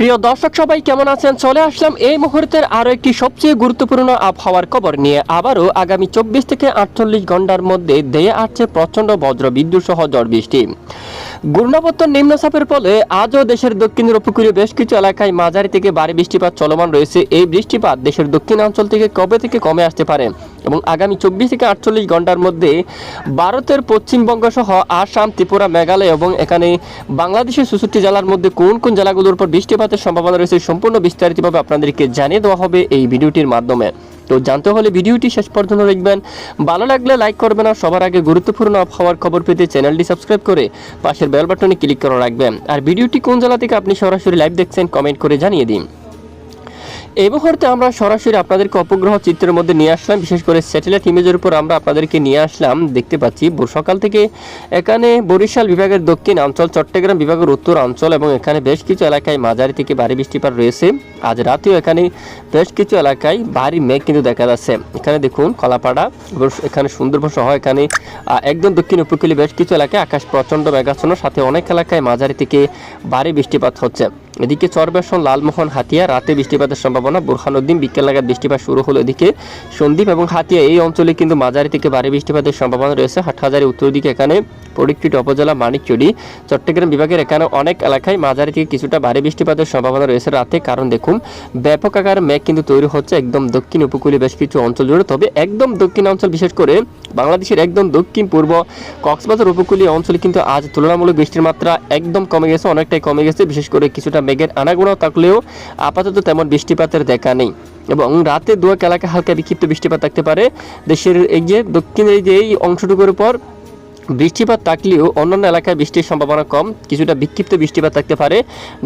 প্রিয় দর্শক সবাই কেমন আছেন? চলে আসলাম এই মুহূর্তের আরো একটি সবচেয়ে গুরুত্বপূর্ণ আবহাওয়ার খবর নিয়ে। আবারও আগামী 24 থেকে 48 ঘন্টার মধ্যে ধেয়ে আসছে প্রচন্ড বজ্র বিদ্যুৎ সহ ঝড় বৃষ্টি। ঘূর্ণাবর্ত নিম্নচাপের ফলে আজও দেশের দক্ষিণের উপকূলীয় বেশ কিছু এলাকায় মাঝারি থেকে ভারী বৃষ্টিপাত চলমান রয়েছে। এই বৃষ্টিপাত দেশের দক্ষিণাঞ্চল থেকে কবে থেকে কমে আসতে পারে এবং আগামী 24 থেকে 48 ঘন্টার মধ্যে ভারতের পশ্চিমবঙ্গ সহ আসাম, ত্রিপুরা, মেঘালয় এবং এখানে বাংলাদেশের 64 জেলার মধ্যে কোন কোন জেলাগুলোর উপর বৃষ্টিপাতের সম্ভাবনা রয়েছে সম্পূর্ণ বিস্তারিতভাবে আপনাদেরকে জানিয়ে দেওয়া হবে এই ভিডিওটির মাধ্যমে। তো জানতে হলে ভিডিওটি শেষ পর্যন্ত দেখবেন। ভালো লাগলে লাইক করবেন আর সবার আগে গুরুত্বপূর্ণ আবহাওয়ার খবর পেতে চ্যানেলটি সাবস্ক্রাইব করে পাশের বেল বাটনে ক্লিক করে রাখবেন। আর ভিডিওটি কোন জেলা থেকে আপনি সরাসরি লাইভ দেখছেন কমেন্ট করে জানিয়ে দিন। এই মুহূর্তে আমরা সরাসরি আপনাদেরকে উপগ্রহ চিত্রের মধ্যে নিয়ে আসলাম, বিশেষ করে স্যাটেলাইট ইমেজের উপর আমরা আপনাদেরকে নিয়ে আসলাম। দেখতে পাচ্ছি সকাল থেকে এখানে বরিশাল বিভাগের দক্ষিণ অঞ্চল, চট্টগ্রাম বিভাগের উত্তর অঞ্চল এবং এখানে বেশ কিছু এলাকায় মাঝারি থেকে ভারী বৃষ্টিপাত রয়েছে। আজ রাতেও এখানে বেশ কিছু এলাকায় ভারী মেঘ কিন্তু দেখা যাচ্ছে। এখানে দেখুন কলাপাড়া এবং এখানে সুন্দরবন সহ এখানে একদম দক্ষিণ উপকূলীয় বেশ কিছু এলাকায় আকাশ প্রচণ্ড মেঘাচ্ছন্ন, সাথে অনেক এলাকায় মাঝারি থেকে ভারী বৃষ্টিপাত হচ্ছে। এদিকে চরবেশন, লালমোহন, হাতিয়া রাতে বৃষ্টিপাতের সম্ভাবনা। বুরহানুদ্দিন বিকেল নাগাদ বৃষ্টিপাত শুরু হলো। এদিকে সন্দ্বীপ এবং হাতিয়া এই অঞ্চলে কিন্তু মাঝারি থেকে ভারী বৃষ্টিপাতের সম্ভাবনা রয়েছে। হাটহাজারী উত্তর দিকে এখানে পরিকৃত উপজেলা, মানিকচুরি, চট্টগ্রাম বিভাগের এখানে অনেক এলাকায় মাঝারি থেকে কিছুটা ভারী বৃষ্টিপাতের সম্ভাবনা রয়েছে রাতে। কারণ দেখুন ব্যাপক আকারে মেঘ কিন্তু তৈরি হচ্ছে একদম দক্ষিণ উপকূলীয় বেশ কিছু অঞ্চল জুড়ে। তবে একদম দক্ষিণ অঞ্চল, বিশেষ করে বাংলাদেশের একদম দক্ষিণ পূর্ব কক্সবাজার উপকূলীয় অঞ্চলে কিন্তু আজ তুলনামূলক বৃষ্টির মাত্রা একদম কমে গেছে, অনেকটাই কমে গেছে। বিশেষ করে কিছুটা মেঘের আনাগোনাও থাকলেও আপাতত তেমন বৃষ্টিপাতের দেখা নেই এবং রাতে দু এক এলাকায় হালকা বিক্ষিপ্ত বৃষ্টিপাত থাকতে পারে। দেশের এই যে দক্ষিণের এই যে এই অংশটুকুর উপর বৃষ্টিপাত থাকলেও অন্যান্য এলাকায় বৃষ্টির সম্ভাবনা কম, কিছুটা বিক্ষিপ্ত বৃষ্টিপাত থাকতে পারে।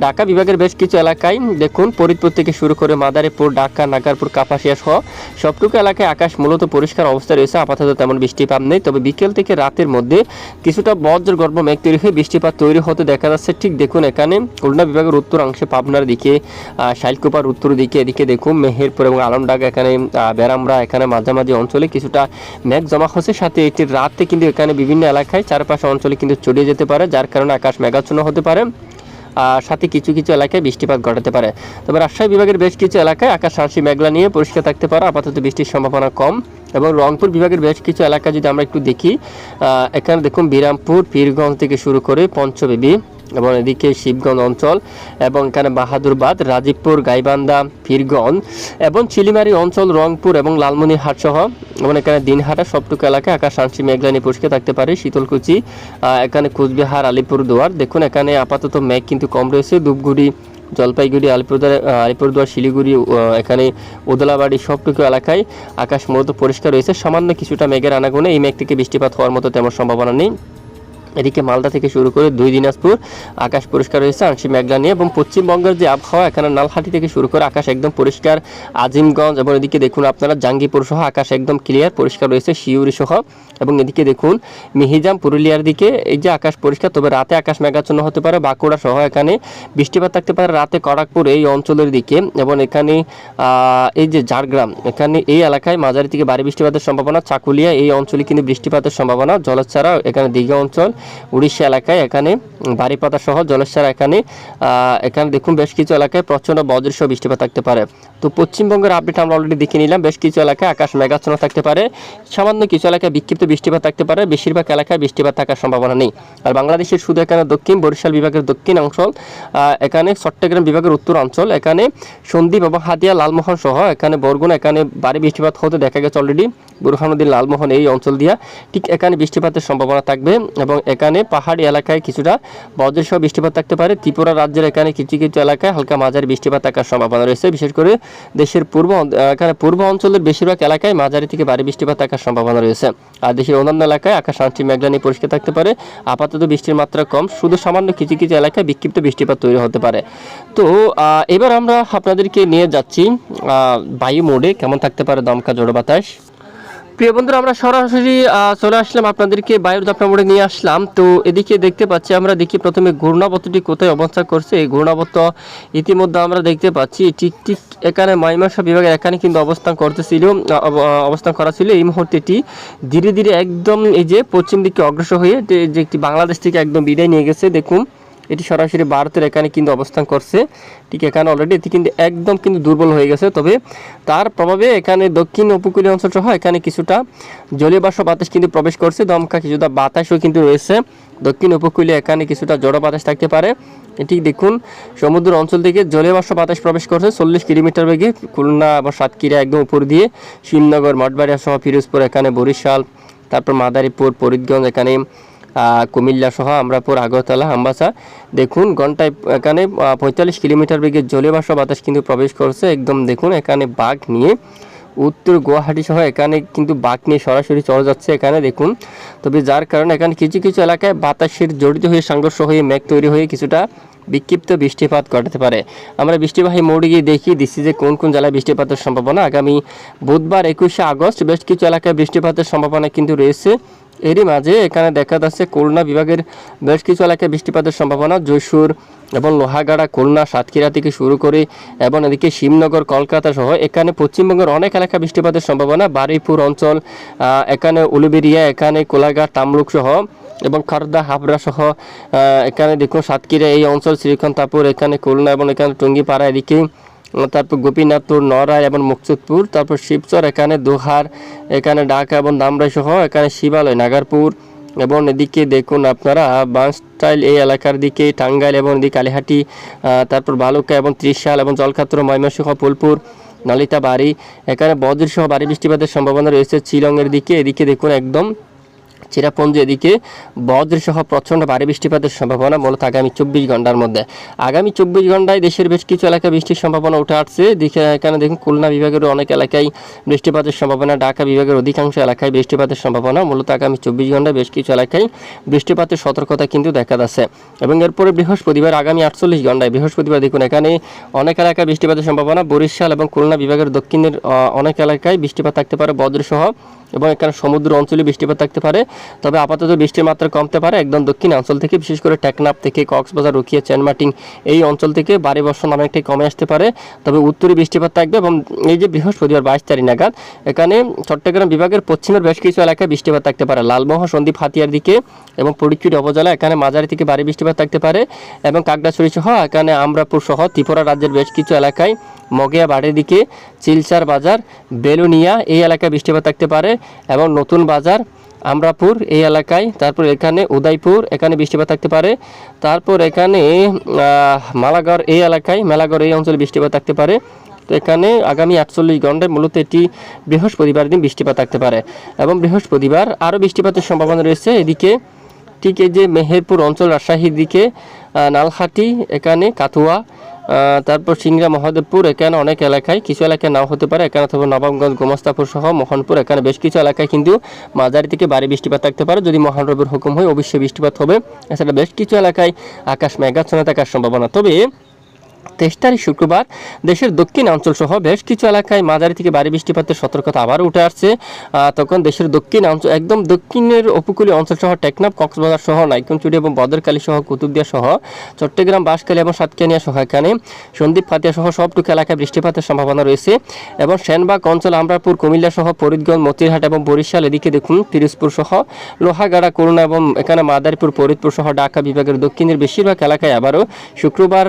ঢাকা বিভাগের বেশ কিছু এলাকায় দেখুন ফরিদপুর থেকে শুরু করে মাদারীপুর, ঢাকা, নাগারপুর, কাপাসিয়া সহ সবটুকু এলাকায় আকাশ মূলত পরিষ্কার অবস্থা রয়েছে। আপাতত তেমন বৃষ্টিপাত নেই, তবে বিকেল থেকে রাতের মধ্যে কিছুটা বজ্রগর্ভ মেঘ তৈরি হয়ে বৃষ্টিপাত তৈরি হতে দেখা যাচ্ছে। ঠিক দেখুন এখানে খুলনা বিভাগের উত্তরাংশে পাবনার দিকে, শাইলকুপার উত্তর দিকে, এদিকে দেখুন মেহেরপুর এবং আলমডাঙ্গা, এখানে বেরামরা, এখানে মাঝামাঝি অঞ্চলে কিছুটা মেঘ জমা হচ্ছে। সাথে এটি রাতে কিন্তু এখানে বিভিন্ন এলাকায় চারপাশে অঞ্চলে কিন্তু ছড়িয়ে যেতে পারে, যার কারণে আকাশ মেঘাচ্ছন্ন হতে পারে। সাথে কিছু কিছু এলাকায় বৃষ্টিপাত ঘটাতে পারে। তবে রাজশাহী বিভাগের বেশ কিছু এলাকায় আকাশ আংশিক মেঘলা নিয়ে পরিষ্কার থাকতে পারে, আপাতত বৃষ্টির সম্ভাবনা কম। এবং রংপুর বিভাগের বেশ কিছু এলাকা যদি আমরা একটু দেখি, এখানে দেখুন বিরামপুর, পীরগঞ্জ থেকে শুরু করে পঞ্চবেবী এবং এদিকে শিবগঞ্জ অঞ্চল এবং এখানে বাহাদুরবাদ, রাজীবপুর, গাইবান্ধা, পীরগঞ্জ এবং চিলিমারি অঞ্চল, রংপুর এবং লালমনিরহাট সহ এবং এখানে দিনহাটা সবটুকু এলাকায় আকাশ আংশিক মেঘলা নিয়ে পরিষ্কার থাকতে পারে। শীতলকুচি, এখানে কুচবিহার, আলিপুরদুয়ার দেখুন এখানে আপাতত মেঘ কিন্তু কম রয়েছে। ধূপগুড়ি, জলপাইগুড়ি, আলিপুরদুয়ার, শিলিগুড়ি, এখানে উদলাবাড়ি সবটুকু এলাকায় আকাশ মূলত পরিষ্কার রয়েছে। সামান্য কিছুটা মেঘের আনাগোনা, এই মেঘ থেকে বৃষ্টিপাত হওয়ার মতো তেমন সম্ভাবনা নেই। এদিকে মালদা থেকে শুরু করে দুই দিনাজপুর আকাশ পরিষ্কার রয়েছে আংশিক মেঘলা নিয়ে। এবং পশ্চিমবঙ্গের যে আবহাওয়া, এখানে নালহাটি থেকে শুরু করে আকাশ একদম পরিষ্কার, আজিমগঞ্জ এবং এদিকে দেখুন আপনারা জাঙ্গিপুর সহ আকাশ একদম ক্লিয়ার পরিষ্কার রয়েছে, শিউরি সহ। এবং এদিকে দেখুন মিহিজাম, পুরুলিয়ার দিকে এই যে আকাশ পরিষ্কার, তবে রাতে আকাশ মেঘাচ্ছন্ন হতে পারে। বাঁকুড়া সহ এখানে বৃষ্টিপাত থাকতে পারে রাতে, খড়গপুর এই অঞ্চলের দিকে এবং এখানে এই যে ঝাড়গ্রাম, এখানে এই এলাকায় মাঝারি থেকে ভারী বৃষ্টিপাতের সম্ভাবনা। চাকুলিয়া এই অঞ্চলে কিন্তু বৃষ্টিপাতের সম্ভাবনা। জলছাড়া এখানে দীঘা অঞ্চল, উড়িষ্যা এলাকায় এখানে বাড়িপাতা সহ জলছাড়া, এখানে দেখুন বেশ কিছু এলাকায় প্রচণ্ড বজ্রসহ বৃষ্টিপাত থাকতে পারে। তো পশ্চিমবঙ্গের আপডেট আমরা অলরেডি দেখে নিলাম। বেশ কিছু এলাকায় আকাশ মেঘাচ্ছন্ন থাকতে পারে, সামান্য কিছু এলাকায় বিক্ষিপ্ত বৃষ্টিপাত থাকতে পারে, বেশিরভাগ এলাকায় বৃষ্টিপাত থাকার সম্ভাবনা নেই। আর বাংলাদেশের শুধু এখানে দক্ষিণ বরিশাল বিভাগের দক্ষিণ অঞ্চল, এখানে চট্টগ্রাম বিভাগের উত্তর অঞ্চল, এখানে সন্দ্বীপ এবং হাতিয়া, লালমোহন সহ এখানে বরগুনা, এখানে ভারী বৃষ্টিপাত হতে দেখা গেছে অলরেডি। বুরহানুদ্দিন, লালমোহন এই অঞ্চল দিয়া ঠিক এখানে বৃষ্টিপাতের সম্ভাবনা থাকবে এবং এখানে পাহাড়ি এলাকায় কিছুটা বজ্রসহ বৃষ্টিপাত থাকতে পারে। ত্রিপুরা রাজ্যের এখানে কিছু কিছু এলাকায় হালকা মাঝারি বৃষ্টিপাত থাকার সম্ভাবনা রয়েছে। বিশেষ করে দেশের পূর্ব অঞ্চলের বেশিরভাগ এলাকায় মাঝারি থেকে ভারী বৃষ্টিপাত থাকার সম্ভাবনা রয়েছে। আর দেশের অন্যান্য এলাকায় আকাশ আংশিক মেঘলা নিয়ে পরিষ্কার থাকতে পারে, আপাতত বৃষ্টির মাত্রা কম, শুধু সামান্য কিছু কিছু এলাকায় বিক্ষিপ্ত বৃষ্টিপাত তৈরি হতে পারে। তো এবার আমরা আপনাদেরকে নিয়ে যাচ্ছি বায়ু মোডে কেমন থাকতে পারে দমকা ঝড়ো বাতাস। প্রিয় বন্ধুরা, আমরা সরাসরি চলে আসলাম আপনাদেরকে বায়ুর দাপটা মোড়ে নিয়ে আসলাম। তো এদিকে দেখতে পাচ্ছি আমরা, দেখি প্রথমে ঘূর্ণাবর্তটি কোথায় অবস্থান করছে। এই ঘূর্ণাবর্ত ইতিমধ্যে আমরা দেখতে পাচ্ছি ঠিক ঠিক এখানে ময়মনসিংহ বিভাগের এখানে কিন্তু অবস্থান করা ছিল। এই মুহূর্তে এটি ধীরে ধীরে একদম এই যে পশ্চিম দিকে অগ্রসর হয়ে যে একটি বাংলাদেশ থেকে একদম বিদায় নিয়ে গেছে। দেখুন এটি সরাসরি ভারতের এখানে কিন্তু অবস্থান করছে। ঠিক এখানে অলরেডি এটি কিন্তু একদম কিন্তু দুর্বল হয়ে গেছে, তবে তার প্রভাবে এখানে দক্ষিণ উপকূলীয় অঞ্চল সহ এখানে কিছুটা জলীয় বাতাস কিন্তু প্রবেশ করছে, দমকা কিছুটা বাতাসও কিন্তু রয়েছে। দক্ষিণ উপকূলে এখানে কিছুটা জড়ো বাতাস থাকতে পারে। এটি দেখুন সমুদ্র অঞ্চল থেকে জলীয় বাতাস প্রবেশ করছে 40 কিলোমিটার বেগে খুলনা বা সাতক্ষীরা একদম উপর দিয়ে শ্রীনগর, মঠবাড়িয়া সহ পিরোজপুর, এখানে বরিশাল, তারপর মাদারীপুর, ফরিদগঞ্জ, এখানে কুমিল্লা সহ আমরাপুর, আগরতলা, আমবাসা। দেখুন ঘন্টায় এখানে 45 কিলোমিটার বেগে জলীয় বাতাস কিন্তু প্রবেশ করছে। একদম দেখুন এখানে বাঘ নিয়ে উত্তর গুয়াহাটি সহ এখানে কিন্তু বাঘ নিয়ে সরাসরি চলে যাচ্ছে এখানে দেখুন। তবে যার কারণে এখানে কিছু কিছু এলাকায় বাতাসের জড়িত হয়ে সংঘর্ষ হয়ে মেঘ তৈরি হয়ে কিছুটা বিক্ষিপ্ত বৃষ্টিপাত ঘটাতে পারে। আমরা বৃষ্টিবাহী মোড়ে গিয়ে দেখিয়ে দিচ্ছি যে কোন কোন জেলায় বৃষ্টিপাতের সম্ভাবনা। আগামী বুধবার 21শে আগস্ট বেশ কিছু এলাকায় বৃষ্টিপাতের সম্ভাবনা কিন্তু রয়েছে। এরই মাঝে এখানে দেখা যাচ্ছে খুলনা বিভাগের বেশ কিছু এলাকায় বৃষ্টিপাতের সম্ভাবনা। যশোর এবং লোহাগাড়া, খুলনা, সাতক্ষীরা থেকে শুরু করে এবং এদিকে শিবনগর, কলকাতা সহ এখানে পশ্চিমবঙ্গের অনেক এলাকা বৃষ্টিপাতের সম্ভাবনা। বারুইপুর অঞ্চল, এখানে উলুবেড়িয়া, এখানে কোলাঘাট, তামলুক সহ এবং খর্দা, হাবড়া সহ এখানে দেখুন সাতক্ষীরা এই অঞ্চল, শ্রীকান্তাপুর, এখানে খুলনা এবং এখানে টঙ্গিপাড়া, এদিকে তারপর গোপীনাথপুর, নড়াই এবং মুকসুদপুর, তারপর শিবচর, এখানে দোহার, এখানে ঢাকা এবং দামরাই সহ এখানে শিবালয়, নাগারপুর এবং এদিকে দেখুন আপনারা বাঁশটাইল এই এলাকার দিকে টাঙ্গাইল এবং এদিকে কালীহাটি, তারপর বালুকা এবং ত্রিশাল এবং জলখাত্র, ময়মনসিংহ, ফুলপুর, নলিতাবাড়ি, এখানে বজ্রসহ ভারী বৃষ্টিপাতের সম্ভাবনা রয়েছে। শিলংয়ের দিকে এদিকে দেখুন একদম চিরাপুঞ্জি, এদিকে বজ্রসহ প্রচণ্ড ভারী বৃষ্টিপাতের সম্ভাবনা মূলত আগামী 24 ঘন্টার মধ্যে। আগামী 24 ঘন্টায় দেশের বেশ কিছু এলাকায় বৃষ্টির সম্ভাবনা উঠে আসছে। এখানে দেখুন খুলনা বিভাগের অনেক এলাকায় বৃষ্টিপাতের সম্ভাবনা, ঢাকা বিভাগের অধিকাংশ এলাকায় বৃষ্টিপাতের সম্ভাবনা। মূলত আগামী 24 ঘন্টায় বেশ কিছু এলাকায় বৃষ্টিপাতের সতর্কতা কিন্তু দেখা যাচ্ছে। এবং এরপরে বৃহস্পতিবার আগামী 48 ঘন্টায় বৃহস্পতিবার দেখুন এখানে অনেক এলাকায় বৃষ্টিপাতের সম্ভাবনা। বরিশাল এবং খুলনা বিভাগের দক্ষিণের অনেক এলাকায় বৃষ্টিপাত থাকতে পারে বজ্রসহ, এবং এখানে সমুদ্র অঞ্চলে বৃষ্টিপাত থাকতে পারে। তবে আপাতত বৃষ্টির মাত্রা কমতে পারে একদম দক্ষিণ অঞ্চল থেকে, বিশেষ করে টেকনাফ থেকে কক্সবাজার, রুকিয়া, চেনমাটিং এই অঞ্চল থেকে ভারী বর্ষণ অনেকটাই কমে আসতে পারে। তবে উত্তরে বৃষ্টিপাত থাকবে। এবং এই যে বৃহস্পতিবার 22 তারিখ নাগাদ এখানে চট্টগ্রাম বিভাগের পশ্চিমের বেশ কিছু এলাকায় বৃষ্টিপাত থাকতে পারে। লালমোহন, সন্দ্বীপ, হাতিয়ার দিকে এবং ফটিকছড়ি উপজেলা এখানে মাঝারি থেকে ভারী বৃষ্টিপাত থাকতে পারে। এবং কাকড়াছড়ি সহ এখানে আমরাপুর সহ ত্রিপুরা রাজ্যের বেশ কিছু এলাকায়, মগিয়া বাড়ির দিকে, চিলচার বাজার, বেলুনিয়া এই এলাকায় বৃষ্টিপাত থাকতে পারে। এবং নতুন বাজার, আমরাপুর এই এলাকায়, তারপর এখানে উদয়পুর এখানে বৃষ্টিপাত থাকতে পারে। তারপর এখানে মালাগড় এই এলাকায়, মেলাগড় এই অঞ্চলে বৃষ্টিপাত থাকতে পারে। তো এখানে আগামী 48 ঘন্টায় মূলত এটি বৃহস্পতিবার দিন বৃষ্টিপাত থাকতে পারে। এবং বৃহস্পতিবার আরও বৃষ্টিপাতের সম্ভাবনা রয়েছে এদিকে, ঠিক এই যে মেহেরপুর অঞ্চল, রাজশাহীর দিকে, নালহাটি, এখানে কাথুয়া, তারপর সিংড়া, মহাদেবপুর এখানে অনেক এলাকায়, কিছু এলাকায় নাও হতে পারে এখানে, অথবা নবাবগঞ্জ, গোমস্তাপুর সহ মোহনপুর এখানে বেশ কিছু এলাকায় কিন্তু মাঝারি থেকে ভারী বৃষ্টিপাত থাকতে পারে। যদি মহানবীর হুকুম হয় অবশ্যই বৃষ্টিপাত হবে। এছাড়া বেশ কিছু এলাকায় আকাশ মেঘাচ্ছন্ন থাকার সম্ভাবনা। তবে 23 তারিখ শুক্রবার দেশের দক্ষিণ অঞ্চল সহ বেশ কিছু এলাকায় মাঝারি থেকে ভারী বৃষ্টিপাতের সতর্কতা আবারও উঠে আসছে। তখন দেশের দক্ষিণ অঞ্চল একদম দক্ষিণের উপকূলীয় অঞ্চল সহ টেকনাফ, কক্সবাজার সহ নাইকুঞ্চুরি এবং বদরকালী সহ কুতুবদিয়া সহ চট্টগ্রাম, বাঁশখালী এবং সাতকানিয়া সহ এখানে সন্দ্বীপ, ফাতিয়া সহ সবটুকু এলাকায় বৃষ্টিপাতের সম্ভাবনা রয়েছে। এবং সেনবাগ অঞ্চল, আমরাপুর, কুমিল্লা সহ ফরিদগঞ্জ, মতিরহাট এবং বরিশাল এদিকে দেখুন পিরোজপুর সহ লোহাগাড়া, করুণা এবং এখানে মাদারীপুর, ফরিদপুর সহ ঢাকা বিভাগের দক্ষিণের বেশিরভাগ এলাকায় আবারও শুক্রবার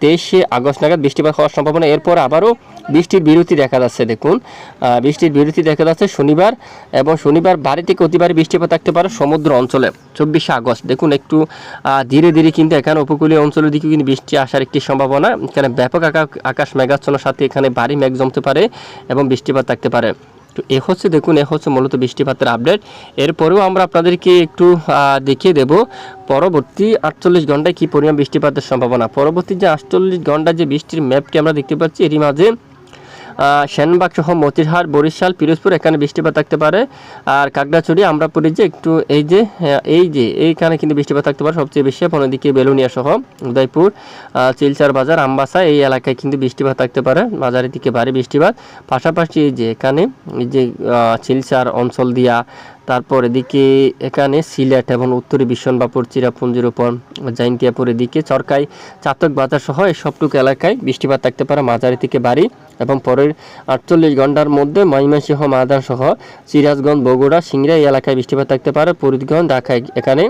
23 আগস্ট নাগাদ বৃষ্টিপাত হওয়ার সম্ভাবনা। এরপর আবারও বৃষ্টির বিরতি দেখা যাচ্ছে। দেখুন বৃষ্টির বিরতি দেখা যাচ্ছে শনিবার, এবং শনিবার ভারী থেকে অতি ভারী বৃষ্টিপাত থাকতে পারে সমুদ্র অঞ্চলে 24 আগস্ট। দেখুন একটু ধীরে ধীরে কিন্তু এখানে উপকূলীয় অঞ্চলের দিকে কিন্তু বৃষ্টি আসার একটি সম্ভাবনা। এখানে ব্যাপক আকাশ মেঘাচ্ছন্নের সাথে এখানে ভারী মেঘ জমতে পারে এবং বৃষ্টিপাত থাকতে পারে। তো এ হচ্ছে দেখুন এ হচ্ছে মূলত বৃষ্টিপাতের আপডেট। এরপরেও আমরা আপনাদেরকে একটু দেখিয়ে দেব পরবর্তী 48 ঘন্টায় কী পরিমাণ বৃষ্টিপাতের সম্ভাবনা। পরবর্তী যে 48 ঘন্টার যে বৃষ্টির ম্যাপটি আমরা দেখতে পাচ্ছি, এরই মাঝে সেনবাগ সহ মতিরহাট, বরিশাল, পিরোজপুর এখানে বৃষ্টিপাত থাকতে পারে। আর কাকড়াছড়ি, আমরাপুরে যে একটু এইখানে কিন্তু বৃষ্টিপাত থাকতে পারে সবচেয়ে বেশি। এবং এদিকে বেলুনিয়া সহ উদয়পুর, চিলচার বাজার, আমবাসা এই এলাকায় কিন্তু বৃষ্টিপাত থাকতে পারে, মাঝারি থেকে ভারী বৃষ্টিপাত। পাশাপাশি এই যে এখানে এই যে চিলচার অঞ্চল দিয়া, তারপর এদিকে এখানে সিলেট এবং উত্তরে বিশনবাপুর, চিরাপুঞ্জির উপর জাইন্তিয়াপুর, এদিকে চরকাই, চাতক বাজার সহ এই সবটুকু এলাকায় বৃষ্টিপাত থাকতে পারে মাঝারি থেকে ভারী। এবং পরের 48 ঘন্টার মধ্যে ময়মনসিংহ, মাদার সহ সিরাজগঞ্জ, বগুড়া, সিংড়া এই এলাকায় বৃষ্টিপাত থাকতে পারে। ফরিদগঞ্জ, ঢাকা এখানে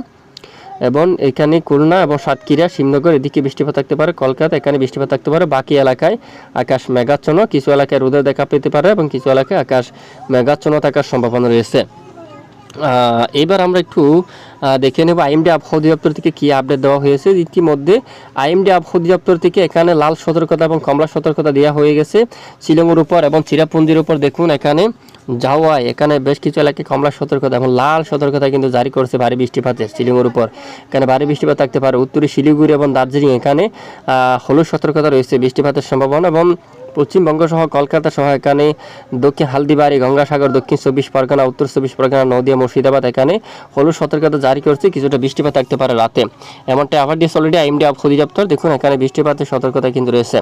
এবং এখানে খুলনা এবং সাতক্ষীরা শিবনগর এদিকে বৃষ্টিপাত থাকতে পারে, কলকাতা এখানে বৃষ্টিপাত থাকতে পারে। বাকি এলাকায় আকাশ মেঘাচ্ছন্ন, কিছু এলাকায় রোদের দেখা পেতে পারে এবং কিছু এলাকায় আকাশ মেঘাচ্ছন্ন থাকার সম্ভাবনা রয়েছে। এবার আমরা একটু দেখে নেব আইএমডি আবহাওয়া অধিদপ্তর থেকে কী আপডেট দেওয়া হয়েছে। ইতিমধ্যে আইএমডি আবহাওয়া অধিদপ্তর থেকে এখানে লাল সতর্কতা এবং কমলা সতর্কতা দেওয়া হয়ে গেছে শিলংয়ের উপর এবং চিরাপুঞ্জির উপর। দেখুন এখানে জাওয়ায় এখানে বেশ কিছু এলাকায় কমলা সতর্কতা এবং লাল সতর্কতা কিন্তু জারি করছে ভারী বৃষ্টিপাতের শিলংয়ের উপর। এখানে ভারী বৃষ্টিপাত থাকতে পারে। উত্তরে শিলিগুড়ি এবং দার্জিলিং এখানে হলুদ সতর্কতা রয়েছে বৃষ্টিপাতের সম্ভাবনা, এবং পশ্চিমবঙ্গ সহ কলকাতা সহ এখানে দক্ষিণ হালদিবাড়ি, গঙ্গাসাগর, দক্ষিণ 24 পরগনা, উত্তর 24 পরগনা, নদিয়া, মুর্শিদাবাদ এখানে হলুদ সতর্কতা জারি করছে। কিছুটা বৃষ্টিপাত থাকতে পারে রাতে, এমনটা আবার দিয়েছে অলরেডি আইএমডি আবহাওয়া অধিদপ্তর। দেখুন এখানে বৃষ্টিপাতের সতর্কতা কিন্তু রয়েছে।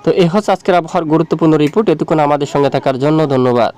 তো এই হচ্ছে আজকের আবহাওয়ার গুরুত্বপূর্ণ রিপোর্ট। এতক্ষণ আমাদের সঙ্গে থাকার জন্য ধন্যবাদ।